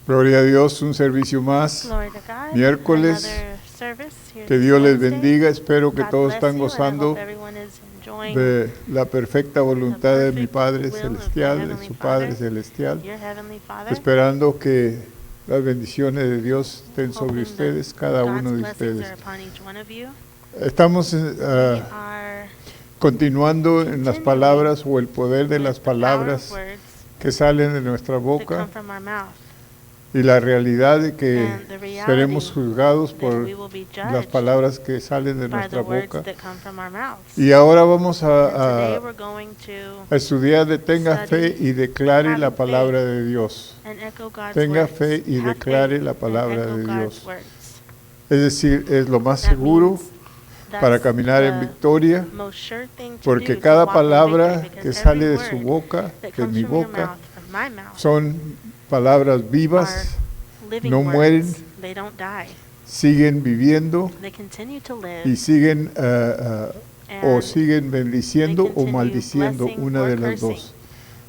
Gloria a Dios, un servicio más. Glory to God. Miércoles. Another service here Que Dios les Wednesday. bendiga. Espero que God todos bless están you, and I gozando hope everyone is enjoying de la perfecta voluntad de mi perfect Padre will of your Celestial, de Heavenly su Padre Father. Celestial, your Heavenly Father. esperando que las bendiciones de Dios estén sobre Hoping ustedes, that cada God's uno de blessings ustedes. are upon each one of you. Estamos We are continuando en las palabras o el poder de with las the power of palabras words que salen de nuestra that come boca from our mouth. y la realidad de que And the reality seremos juzgados that por we will be las judged palabras que salen de by nuestra the words boca. that come from our mouths. Y ahora vamos And today a we're going to estudiar de tenga fe y declare la having palabra faith de Dios. and echo God's Tenga words. fe y Have declare faith la and palabra echo de God's Dios. words. Es decir, es lo más That seguro means that's para caminar en the victoria, most sure thing to porque do to cada walk in palabra victory, que because sale every de su word boca, that de comes mi from your boca, mouth, from my mouth, son palabras are vivas, living no words. mueren. They don't die. siguen viviendo They continue to live. y siguen o And siguen bendiciendo they o continue maldiciendo, blessing una or de las cursing. dos.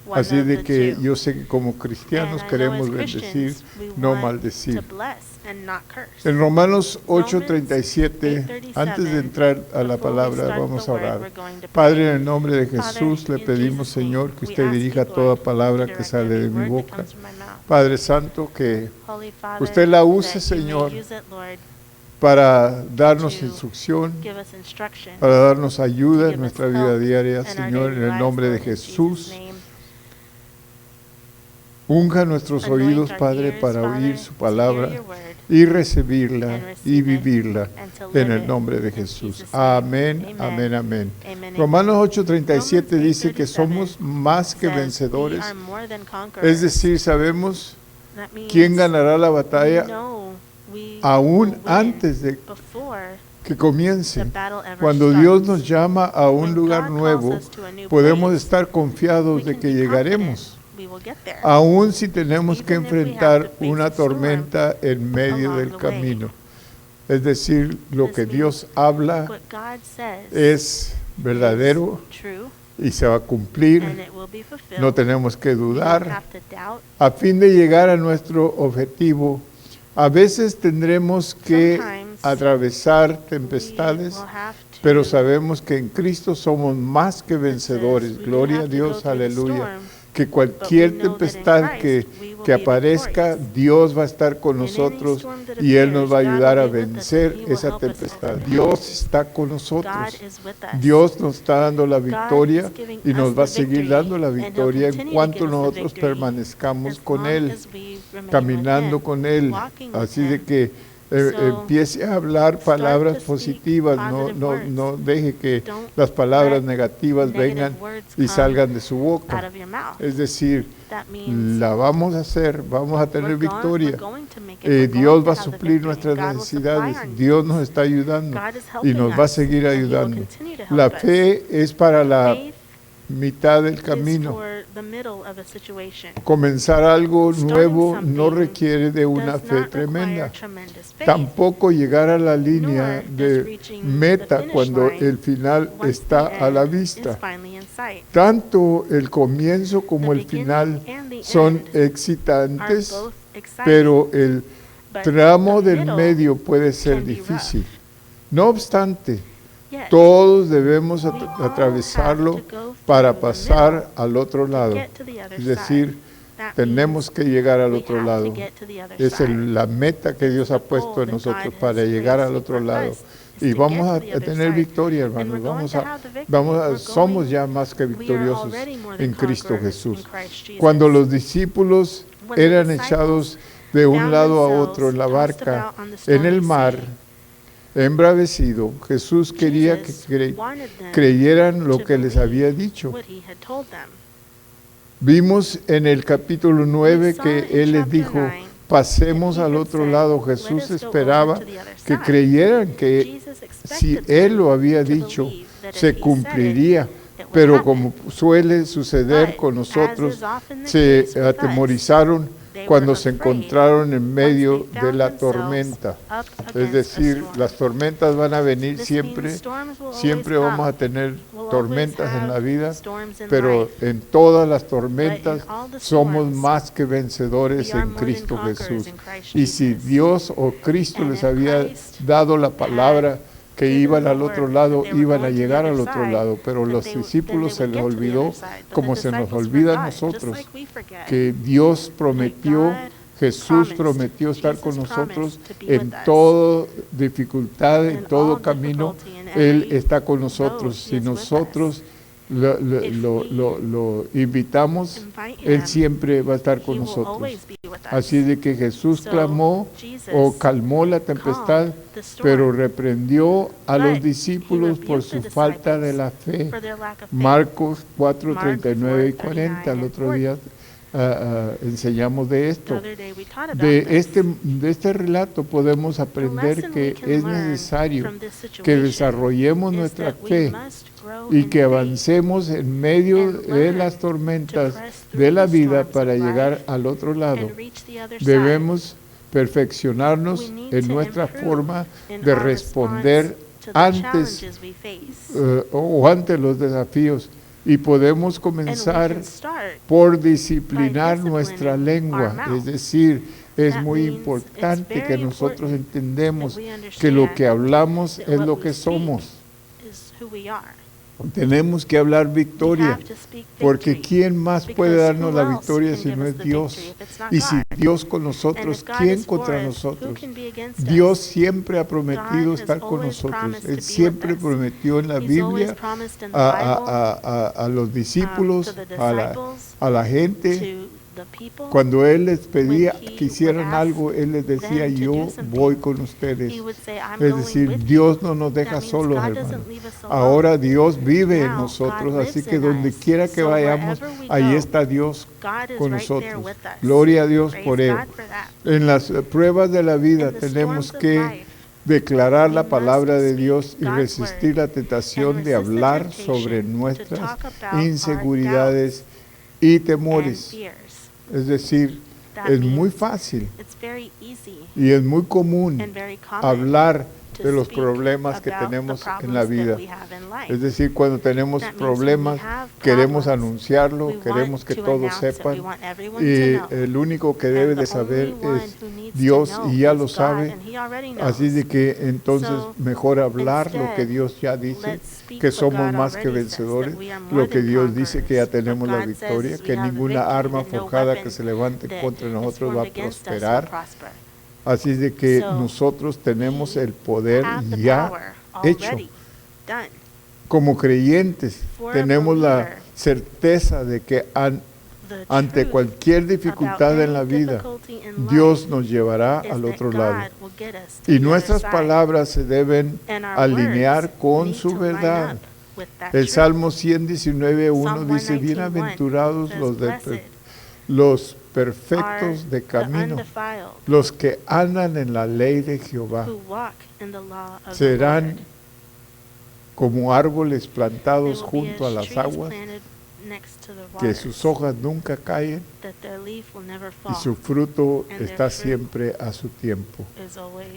One Así of de the que two. yo sé que como cristianos And I know queremos as bendecir, Christians, we no want maldecir. to bless and not curse. En Romanos Romans 8:37, 8:37, antes de entrar a la before we palabra, start vamos the a word, orar. we're going to pray. Padre, en el nombre de Father, Jesús, le in pedimos, Jesus' name, Señor, que we usted ask dirija you, toda Lord, palabra to que direct sale de every mi word that boca. comes from my mouth. Padre Santo, que Holy Father, usted la use, that you may Señor, use it, Lord, para darnos to instrucción, give us instruction, para darnos ayuda to en give nuestra us vida help diaria, in our Señor, daily en el lives, nombre de Lord, in Jesús. Jesus' name. Unja nuestros Anoint oídos, our Padre, ears, para Father, oír su to palabra hear your word y recibirla and y receive it vivirla and to en live el it. nombre de In Jesús. Jesus' name. Amén, Amen. amén, amén. Amen, Romanos amen. 8:37 dice que 8:37 somos más que says we vencedores. are more than conquerors. Es decir, sabemos That means quién ganará la we batalla know we aún will win antes de before que the comience. battle ever Cuando Dios starts. nos llama a un When lugar God nuevo, calls us to a new podemos place, estar we confiados de can que be llegaremos, confident we will get there, aun si tenemos que even if we have enfrentar to face una a storm tormenta en medio along del the way. camino. Es decir, lo This que Dios habla What God says es verdadero is true, y se va a cumplir. and it will be fulfilled. No tenemos que We don't dudar. have to doubt. A fin de llegar a nuestro objetivo, a veces tendremos que Sometimes atravesar We tempestades, will have to, pero sabemos que en Cristo somos más que vencedores. we Gloria a have to go Dios, through the aleluya. storm, Que cualquier but we know that in tempestad Christ we will que be aparezca, victorious. Dios va a estar con In any nosotros storm that y Él nos va a appears, ayudar God a will be with us, vencer and He will esa help us tempestad. overcome. Dios está con God nosotros. is with us. Dios nos está dando la God victoria is giving y nos us va a the seguir victory, dando la and He'll victoria en continue to cuanto give us the nosotros victory permanezcamos as con long Él, as we remain caminando with Him, con Él. walking with Así de Him. que So, empiece a hablar palabras to speak positivas, positive words. no deje que Don't las palabras let negativas negative vengan words y come salgan de su out boca. of your mouth. Es decir, That means la vamos a hacer, vamos a tener we're victoria. going to make it. We're going Dios to va a have the suplir victory, nuestras and God will supply necesidades. our needs. Dios nos está ayudando God is y helping nos va a us, seguir and He will ayudando. continue to help La us. fe es para la Faith mitad del is camino. for the middle of a situation. Comenzar algo Starting nuevo no something requiere de una does fe not tremenda. require tremendous faith. Tampoco llegar a la línea Nor de does reaching the meta finish cuando line el final once está the a la end vista. is finally in sight. Tanto el comienzo como The el final beginning and the son end are excitantes, both exciting, pero el but tramo the del middle medio puede ser can be difícil. No obstante, yet todos debemos we all atravesarlo have to go para through the pasar middle al otro to lado. get to the other Es decir, side. That tenemos means que llegar al we otro have lado. to get to the other Es side. la meta que Dios ha The puesto goal en that nosotros God para has llegar al placed otro for lado. us is Y to vamos get a to the other tener side. victoria, And hermanos. we're going to have the victory. We're Somos going- ya más que we are victoriosos already more than en Cristo conquerors Jesús. in Christ Jesus. Cuando los discípulos When the eran disciples echados de un found lado a themselves otro en la tossed barca, about on the en el stormy mar, sea, embravecido, Jesús quería que Jesus wanted them creyeran lo to que les believe había dicho. what He had told them. Vimos en el capítulo 9 saw que in Él les chapter dijo, 9 pasemos that he al had otro said, lado. "Let Jesús us go esperaba over to the other que side." creyeran que Jesus expected si them Él lo había to dicho, believe that if se He said it, cumpliría. it would Pero happen. como suele suceder But, con as nosotros, is often the se case with us, atemorizaron they cuando were se afraid, encontraron en once medio they de found la themselves tormenta. up Es against a decir, storm. las tormentas van a venir This siempre, means storms will always siempre vamos a come. tener We'll tormentas always en la have vida, storms in pero life. en todas las But tormentas in all the somos storms, más que vencedores we are en more than Cristo conquerors Jesús. in Christ Y si Jesus. Dios o Cristo And les if había Christ dado la palabra que given iban the al otro word lado, that they were iban a going to the llegar other al otro side, lado, pero that los they discípulos se would les get to the olvidó, other side. But como the se nos disciples olvida a forgot, just nosotros, like we forget. que Dios prometió, God Jesús promised, prometió estar Jesus con nosotros promised to be en with us. toda dificultad, en In todo all camino, difficulty, in Él every está con road, nosotros. He Si is with nosotros us. If lo invitamos, invite Él him, siempre va a estar con He will nosotros. always be with us. Así de que Jesús So, clamó Jesus o calmó la tempestad, calmed the storm, pero reprendió a los but discípulos he por rebuked su the falta de disciples la fe. for their lack of faith. Marcos 4, Mark 39 y 4, 40, el 39 otro día enseñamos de The esto. other day we taught about De this. este relato podemos The aprender lesson que we can es learn necesario from this que situation desarrollemos is nuestra that we fe must grow y in que faith avancemos en medio and de learn las to tormentas press through de la the vida storms para of llegar life al otro lado. and reach the other side. Debemos perfeccionarnos We need en to nuestra improve forma in de our responder response to the antes challenges we face. o ante los desafíos y podemos And we comenzar can start por disciplinar by nuestra disciplining lengua. our mouth. Es decir, es That muy means it's importante que very nosotros important entendemos that we que lo understand que hablamos that es what lo we que speak somos. is who we are. Tenemos que hablar We victoria, have to speak porque victory, ¿quién más puede because darnos who la else victoria can si give no us es the Dios? victory if it's not Y si God? Dios con And nosotros, if God ¿quién is for contra us, who nosotros? can be against Dios us? siempre ha prometido God has estar con always nosotros. promised to Él be with siempre us. prometió en la He's always Biblia promised in the a los Bible, discípulos, to the a disciples, la gente. to the people. Cuando Él les pedía When he que hicieran would ask algo, Él les decía, them to yo do something, voy con ustedes. He would say, I'm Es going decir, with Dios you. no nos deja That means solos, God hermanos. doesn't leave us alone. Ahora Dios vive en Now, nosotros, God así lives que in donde us. quiera que So vayamos, wherever we ahí go, está Dios God is con right there nosotros. with us. Gloria a Dios Praise por ello. God for that. En las pruebas de la vida In the tenemos storms of que life, declarar la we palabra must de speak Dios y God's resistir word la tentación and de resist the hablar temptation sobre to nuestras talk about our inseguridades y and temores. fears. Es decir, That es muy means fácil it's very easy y es muy común and very common hablar to de los speak problemas que about tenemos the en la problems vida. that we have in life. Es decir, cuando tenemos That means when we problemas, have queremos problems, anunciarlo, we queremos want que to todos announce it. sepan. We want everyone Y to know. el único que And debe the de saber only one es who needs Dios to know y ya is lo God, sabe. and he already knows. Así de que entonces So, mejor hablar lo que instead, Dios ya dice, let's speak que what somos God más que already says, that vencedores, we are more lo que than Dios dice que ya conquerors. tenemos What la God says victoria, is we que have the ninguna victory, arma that no forjada weapon que se levante that contra is nosotros va formed a against us will prosperar. prosper. Así de que So, nosotros tenemos we el poder have the ya power hecho. already done. Como creyentes For a tenemos la believer, certeza de que The ante truth cualquier dificultad about en la any vida, difficulty in Dios life nos llevará is al that otro God lado. will get us to Y the nuestras other side. palabras se deben And our alinear words con need su to line verdad. up with that El truth. Salmo 119.1 Psalm dice, 119:1 bienaventurados says, los, "Blessed los are perfectos de the camino, undefiled los que andan en la ley de Jehová, who walk in the law of the serán Lord. como árboles They plantados will be junto a as las trees aguas, planted next to the que waters, sus hojas nunca caen that their leaf will never y fall, su fruto and their está fruit siempre a su tiempo. is always.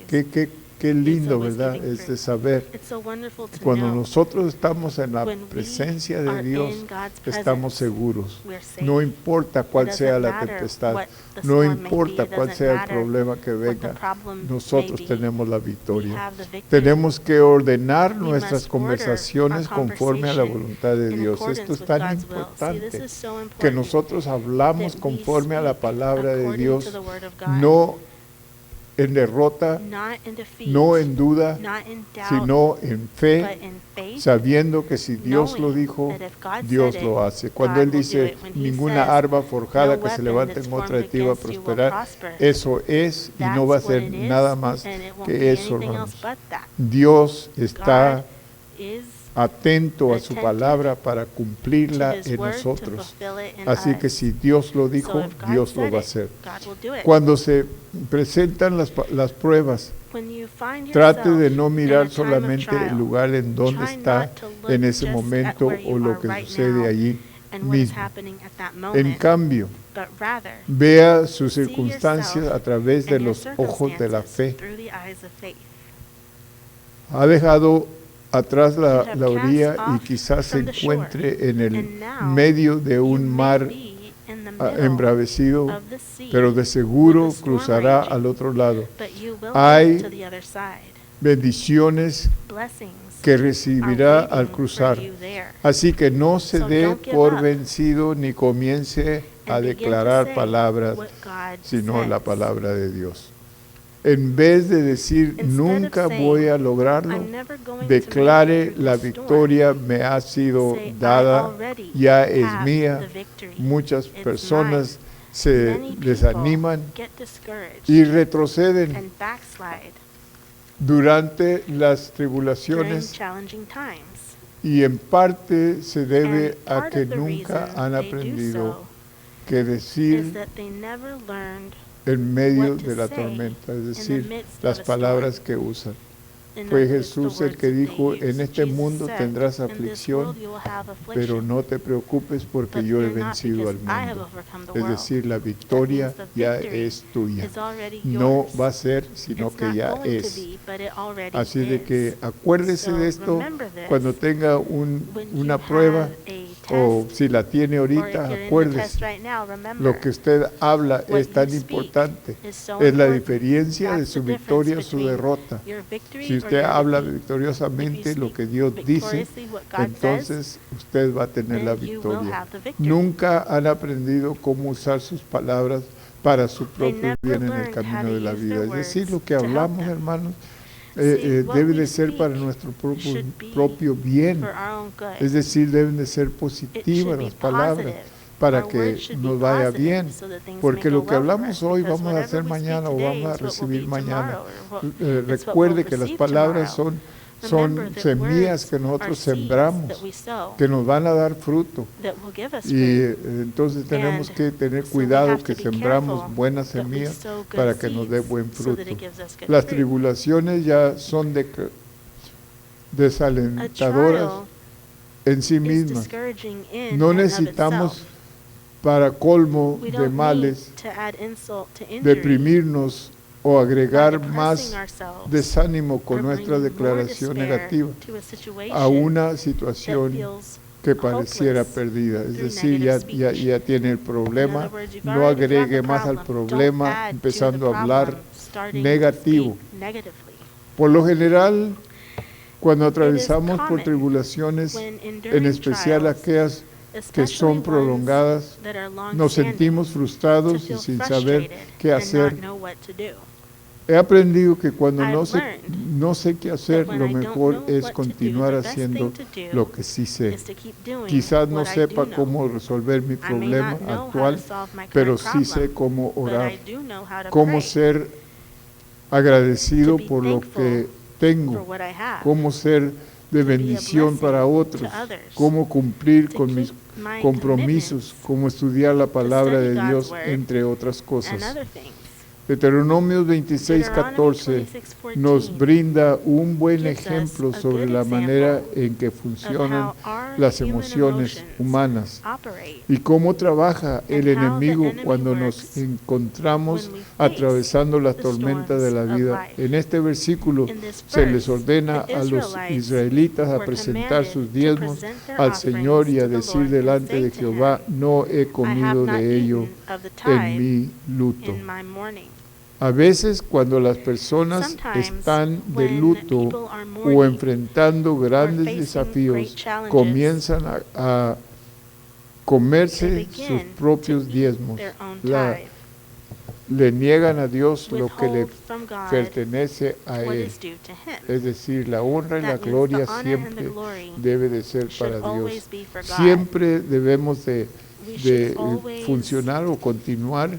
Qué lindo, always ¿verdad? giving Es de fruit. saber. It's so wonderful to Cuando know nosotros estamos en la when we presencia de are Dios, in God's estamos presence, seguros. we're safe. No importa cuál It sea doesn't la matter tempestad, what the no storm may be, importa it cuál doesn't sea el matter problema que what the venga, problem nosotros may be. tenemos la We victoria. have the victory. Tenemos que ordenar We nuestras must order conversaciones our conforme a la conversation voluntad de in Dios. accordance Esto es with tan God's will. See, importante this is so que important nosotros hablamos that we conforme a la speak palabra de according Dios, to the word of God, no en derrota, not in defeat, no en duda, not in doubt, sino en fe, but in faith, sabiendo que si Dios lo knowing dijo, that if God Dios said lo it, hace. Cuando God Él will do dice, it. When He ninguna says, arma forjada "No que se weapon levante that's en contra de formed ti va a against you will prosperar, prosper." eso es y no va a That's what ser it is, nada más and it won't que be eso, anything hermanos. else but that. Dios está God is atento a su attentive palabra para to cumplirla His en word to nosotros. fulfill it in Así us. que si Dios lo So dijo, if God Dios lo said va a it, hacer. God will do it. Cuando se presentan las pruebas, When you find trate yourself de no in a mirar time of solamente el trial, lugar en donde try está not to look en ese just at momento where you o lo are que right sucede now allí, and what is mismo. happening at that En moment, cambio, but rather vea sus see circunstancias yourself a través de and your los ojos de la fe. circumstances through the eyes of faith. Ha dejado atrás You la have orilla cast y off quizás se from the shore, encuentre en el and now medio de you un may mar be in the middle embravecido, of the sea, pero de seguro with the storm cruzará raging, al otro lado. but you will Hay get to the other side. Bendiciones Blessings que are recibirá waiting al for cruzar. you there. Así que no se So dé don't give por up vencido ni comience a And begin to declarar say palabras, what God sino la says. palabra de Dios. En vez de decir Instead of nunca saying, voy a lograrlo, I'm never going to declare make it through la the storm. victoria me ha sido Say, I dada, already ya es have mía. the victory. Muchas It's personas mine. se Many people desaniman get discouraged y retroceden and backslide durante las during tribulaciones, challenging times. y en parte se debe And a part que of the nunca reason han they do aprendido so que is decir that they never learned, en medio what to de la say tormenta, es in the decir, midst las of a storm. palabras que usan. in Fue other words, the Jesús el words que that they dijo, used. en este Jesus mundo said, tendrás "In this aflicción, world you will have pero affliction, no te preocupes porque but yo he fear not, vencido al because I have mundo. overcome the Es world." decir, la That victoria means the ya victory es tuya. is already No yours. va a ser, sino It's que not ya going to es. be, but it already Así de is. que acuérdese So de esto remember this. cuando tenga When una you prueba, have a o test, si la tiene or if ahorita, you're in the acuérdese. test right now, remember, Lo que usted habla what es tan you speak importante. is so Es la important. diferencia de That's su the victoria o difference su between derrota. your victory Si or usted your habla defeat. victoriosamente If you lo speak que Dios dice, victoriously what God says, entonces usted va a tener la then you will victoria. have the victory. Nunca han aprendido cómo usar sus palabras para su propio never bien en el learned how camino to de la use vida. their Es decir, words lo que to help hablamos, them. hermanos, See, what debe we de ser para speak nuestro should be propio bien. for our own good. Es decir, deben de ser It positivas should be las palabras positive. para Our que words should be nos vaya positive bien. so that things Porque may lo go que well for hablamos us, hoy because vamos a whatever hacer we speak mañana o today vamos a is what will recibir be mañana. tomorrow, or what- Eh, it's what we'll Recuerde que las receive palabras tomorrow. son Remember that semillas words que are nosotros seeds sembramos, that we sow, que nos van a dar fruto. that will give us Y fruit. entonces tenemos And que tener so we cuidado have que to be sembramos careful buenas that we semillas sow good para que nos dé seeds buen so that fruto. it gives us good Las fruit. tribulaciones ya son A desalentadoras trial en sí is mismas. discouraging in No and of necesitamos, itself. para colmo We de don't males, need to add insult to injury deprimirnos o by agregar depressing más ourselves desánimo con or nuestra bringing more declaración despair negativa to a situation a una that situación feels que pareciera hopeless perdida. Es through decir, negative ya speech. tiene el In problema, other words, you've no already got agregue the más al problem. problema Don't add to empezando the a hablar problem, starting negativo. to speak negatively. Por lo general, cuando It is atravesamos por common tribulaciones, when en enduring especial trials, aquellas que especially son ones prolongadas, that are nos long-standing, sentimos to frustrados y feel sin saber frustrated qué and hacer. not know what to do. He aprendido que cuando I've learned no sé qué hacer, that when lo I don't mejor know es what to do, continuar the best haciendo thing to do lo que sí sé. is to keep doing Quizás no what I sepa do know. cómo resolver mi I may problema not know how actual, to solve my pero current sí sé problem, cómo but orar, I do know how to cómo pray ser agradecido to be por lo que for tengo, what I have, cómo ser de to be a bendición blessing para otros, to others, cómo cumplir to con keep mis my compromisos, commitments, cómo estudiar la palabra study de God's Dios, word, entre otras and cosas. other things. Deuteronomio Deuteronomy 26:14 26:14 nos brinda un buen gives us ejemplo a sobre good la manera example en que of funcionan how our las human emociones emotions humanas operate y cómo trabaja el and how the enemigo enemy cuando works nos encontramos when we face atravesando las the tormentas de la storms of vida. life. En este versículo In this se les verse, ordena the a los Israelites israelitas a were presentar commanded sus to diezmos present their al Señor y a offerings to the decir Lord and delante say de to Jehová, him, no he I have comido not de ello eaten of the en tithe mi luto. in my mourning. A veces cuando las personas Sometimes están de when luto people are o mourning enfrentando grandes facing desafíos, great challenges, comienzan a they comerse begin sus propios to eat diezmos. their own La- tithe, Le niegan a Dios lo que le withhold from God pertenece a what Él. is due to Him. Es decir, la honra y la That means gloria the honor and the siempre glory debe de ser should para Dios. always be for God. Siempre debemos de We should always funcionar o continuar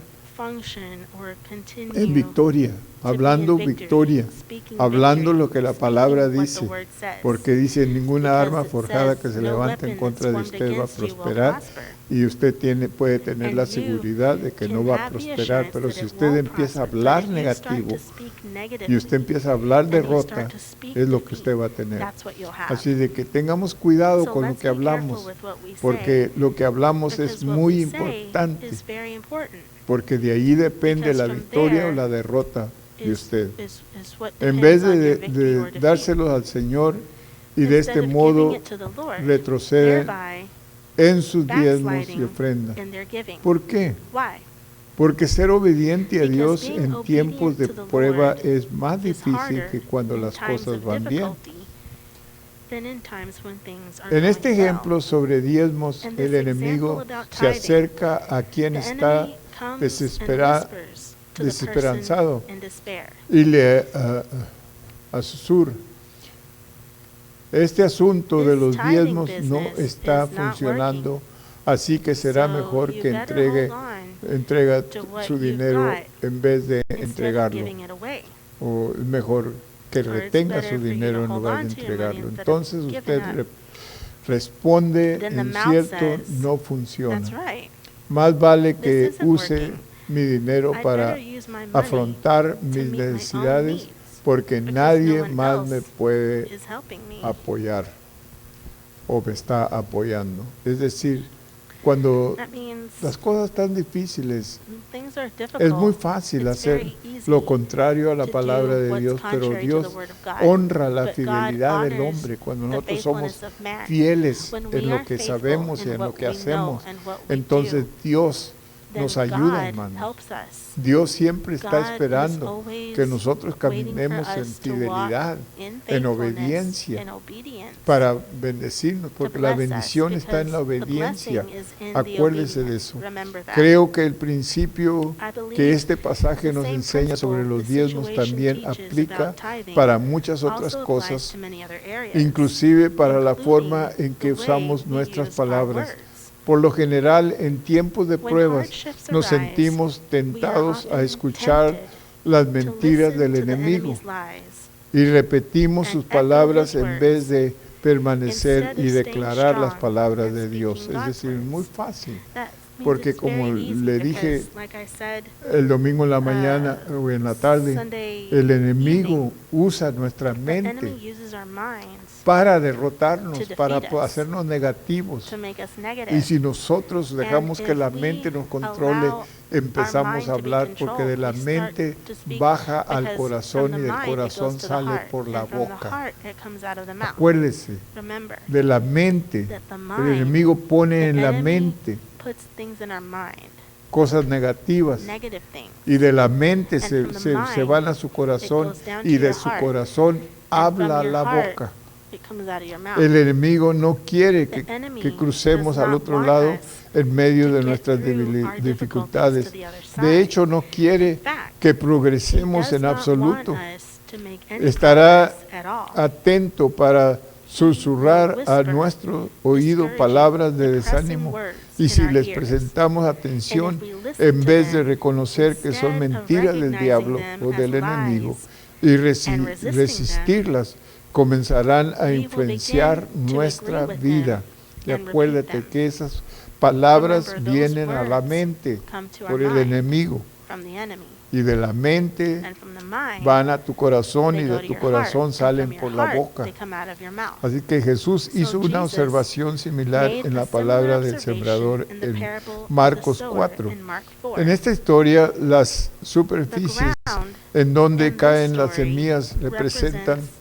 function or continue en victoria, to hablando be in victory, victoria, speaking hablando victory, lo que la palabra speaking what dice, the word says. porque dice ninguna Because arma it forjada says, que se "No levante en weapon contra de that's usted formed va a against you will prosperar", prosper. y usted puede tener And la you seguridad de que no can va a have the prosperar, assurance pero that si it usted won't empieza a prosper, hablar but if you start negativo to speak y negatively, usted empieza a hablar and you derrota, start to speak es lo que defeat, usted va a tener. that's what you'll have. Así de que tengamos cuidado So con lo let's que be careful hablamos, with what we porque say, lo que hablamos es because what muy we say importante, is very important. porque de ahí depende Because la from victoria o there la derrota de Is, usted. is what En vez depends on your de victory or defeat. dárselos al Señor y de Instead este of giving modo it to the Lord, retroceden thereby en sus diezmos y backsliding ofrendas. in their giving. ¿Por qué? Why? Porque ser obediente a Because Dios being en obedient tiempos de to the prueba Lord es más is difícil harder que cuando in las times cosas of van bien. difficulty than in times when things are En going este well. ejemplo sobre diezmos, And el this enemigo example about se tithing, acerca a quien The está enemy comes desespera- and whispers to the desesperanzado person in despair. y le susurra. Este asunto de This los tithing diezmos no business está is not funcionando, así que será So mejor you que better hold on entrega to what su you've dinero got en vez de instead of entregarlo. giving it away. O es mejor que Or it's retenga better su for you dinero to en hold lugar de on to your money entregarlo. instead of Entonces giving usted up. responde Then the en mouth cierto, says, no funciona. That's right. Más vale que This isn't use working. mi dinero I'd para better use my money afrontar to mis meet my own necesidades needs, porque because nadie no one más me else puede is helping me. apoyar o me está apoyando. Es decir, cuando That means las cosas están difíciles, things are difficult. es muy fácil It's hacer very easy lo contrario a la to palabra do de what's Dios, pero contrary to the Dios word of God. honra la But God fidelidad del honors hombre cuando the nosotros somos faithfulness of man. fieles When we en lo are que faithful sabemos y in en lo what que we hacemos. know and what we Entonces do, Dios then nos ayuda, God hermanos. helps us. Dios siempre está God is esperando always que nosotros waiting for caminemos en us to walk fidelidad, in en faithfulness, obediencia, in obedience, para bendecirnos, porque la bless us, bendición está en la because the obediencia. blessing is in the Acuérdese de obedience. eso. Remember that. Creo que el principio I believe que este pasaje the nos same enseña sobre principle los the diezmos situation también teaches aplica about tithing para muchas otras also applies cosas, to many other areas, inclusive para la including forma en the que way usamos we nuestras use our palabras. words. Por lo general, en tiempos de When pruebas, hardships nos arise, sentimos tentados often a escuchar tempted las to mentiras listen del to the enemigo enemy's lies, y repetimos and sus echo palabras his en words, vez de permanecer instead of y staying declarar las strong palabras and de Dios. speaking Es God's decir, es muy words. fácil. That means Porque it's como very easy le dije because, like I said, el domingo en la mañana o en la tarde, Sunday el enemigo evening, usa nuestra the mente enemy uses our minds para derrotarnos, to para defeat us, hacernos negativos. to make us negative. Y si nosotros dejamos And que if la we mente nos controle, allow empezamos our a mind to be hablar porque de controlled, la we start mente to speak baja al because corazón from y the del mind it corazón goes to the sale heart, por la and from the boca. heart it comes out of the mouth. Acuérdese, Remember de la mente, that the el mind, enemigo pone the en la enemy mente puts things in our mind, cosas negativas negative things. y de la mente And se, from the se mind, van a su corazón goes down to y de your su heart. corazón And habla from your la heart, boca. it comes out of your mouth. El enemigo no quiere The que enemy crucemos does al not otro want lado us en medio to de get nuestras through our dificultades. difficulties to the other side. De hecho, no quiere In fact, que He progresemos does en not absoluto. want us to make any Estará progress at all. atento para susurrar a whisper nuestro oído discouraging, palabras de depressing desánimo. words Y in si our les ears. presentamos atención, And if we listen en to vez de them, reconocer que son instead of mentiras del recognizing diablo them o as del lies enemigo, y and resisting resistirlas, comenzarán a we will influenciar begin to nuestra agree with vida. them Y and repeat acuérdate them. que esas palabras Remember, those vienen a la words mente come to por our el mind enemigo, from the enemy. y de la mente And from the mind, van a tu corazón y they go de to tu your corazón heart, salen and from por your la heart, boca. they come out of your mouth. Así que Jesús hizo una Jesus observación similar made en la a palabra similar del observation sembrador in the en parable of the Marcos sower 4. in Mark 4. En esta historia, las The superficies ground en donde in this caen las story semillas representan represents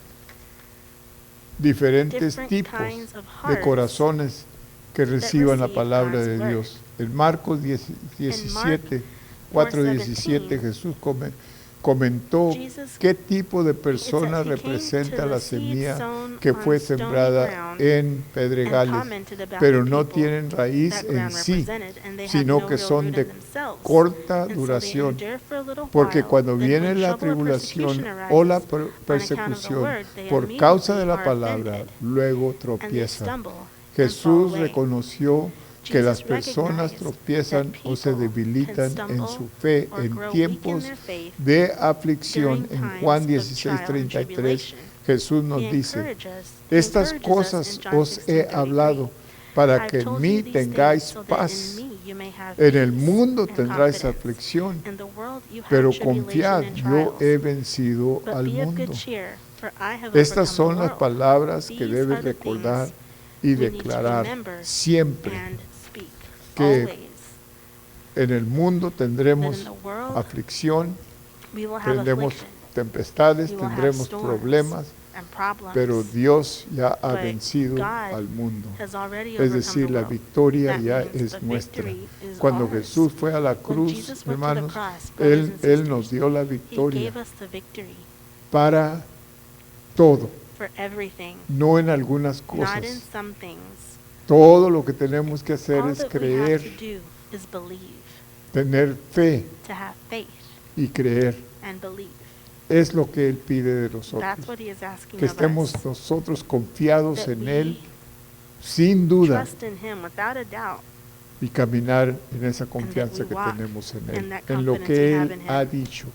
diferentes different tipos kinds of de hearts corazones que reciban la receive palabra God's de word. Dios. En Marcos 17, 4:17, Jesús comentó Jesus, qué tipo de it says persona he came representa to la the seed semilla sown que on fue stony sembrada ground en and pedregales, commented about pero the no people tienen raíz that en ground sí, represented, and they have sino no que real son root de in themselves. corta And so they duración. endure for a little Porque while, cuando then viene when la trouble or tribulación persecution o la arises, persecución word, they por causa de la immediately are palabra, offended, luego and they tropiezan. stumble and fall Jesús away. reconoció que las Jesus personas recognized tropiezan that o se people debilitan can en stumble su fe or en grow weak in tiempos their faith de aflicción. during En times Juan of 16, trial and 33, tribulation. Jesús nos He dice, estas encourages us in cosas John os he 16:33. hablado para I've que en told mí you these things tengáis so that paz. in me you may have En el peace mundo and tendráis confidence. aflicción, In the world you have pero tribulation confiad, and yo trials. he vencido But al be of mundo. good cheer, for I have Estas overcome son the las world. palabras que These debes are the recordar things y we need to declarar remember siempre. and speak Que always. En el mundo That in tendremos the world aflicción, we will have tendremos affliction, tempestades, we will have tendremos storms problemas, and problems, pero Dios ya ha but vencido God al mundo. has already Es overcome decir, the la world. victoria That ya means es the nuestra. victory is Cuando ours. Jesús fue a la When cruz, Jesus went to the hermanos, cross, brothers and Él nos sisters, dio la He victoria gave us the victory para todo, for everything, no en algunas not in cosas. some things. Todo lo que tenemos que hacer All es that we have to creer, do is believe, tener fe to have faith y creer. and believe. Es lo que Él pide de nosotros. That's what He is asking Que of estemos us. nosotros confiados That en we Él, sin duda, trust in Him without a doubt, y caminar en esa confianza we que walk tenemos en in Él, that en lo confidence que we have Él in ha Him. dicho.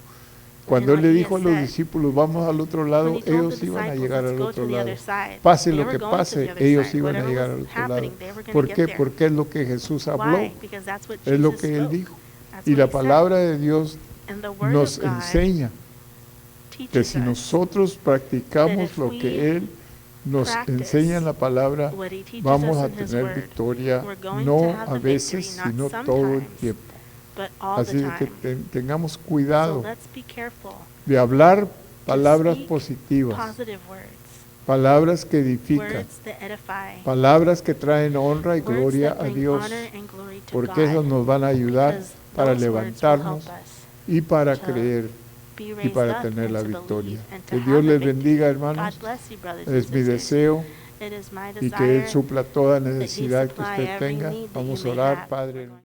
Cuando Él what le He dijo a has los said. discípulos, vamos al otro lado, When He told ellos the iban a disciples, llegar let's al go otro to the lado. other side, Pase they lo were que going to the pase, other ellos side. iban a Whatever llegar al was otro lado. happening, they were going ¿Por to qué? get there. Porque es lo que Jesús habló, Why? Because that's what es lo Jesus que Él spoke. dijo. That's Y what la He said. palabra de Dios And the Word nos of God enseña que teaches si us nosotros practicamos if lo we que Él nos practice enseña en la palabra, what He teaches vamos us a in His tener Word, victoria, we're going no to have a the veces, victory, sino not todo el sometimes, tiempo. but all Así the es que time. tengamos So cuidado let's be careful de hablar palabras speak positivas, positive words, palabras que edifican, words that edify, palabras que traen honra y words gloria that a bring Dios, honor and glory to porque esos God, nos van a ayudar because para those words will levantarnos help us y para to creer be y raised para up tener and la to victoria. believe and to Que have Dios the les victory. bendiga, hermanos. God bless you, brothers Es and mi sisters. deseo It is my y que Él desire supla toda that He necesidad que supply usted every tenga. need that Vamos a you may orar, have. Padre.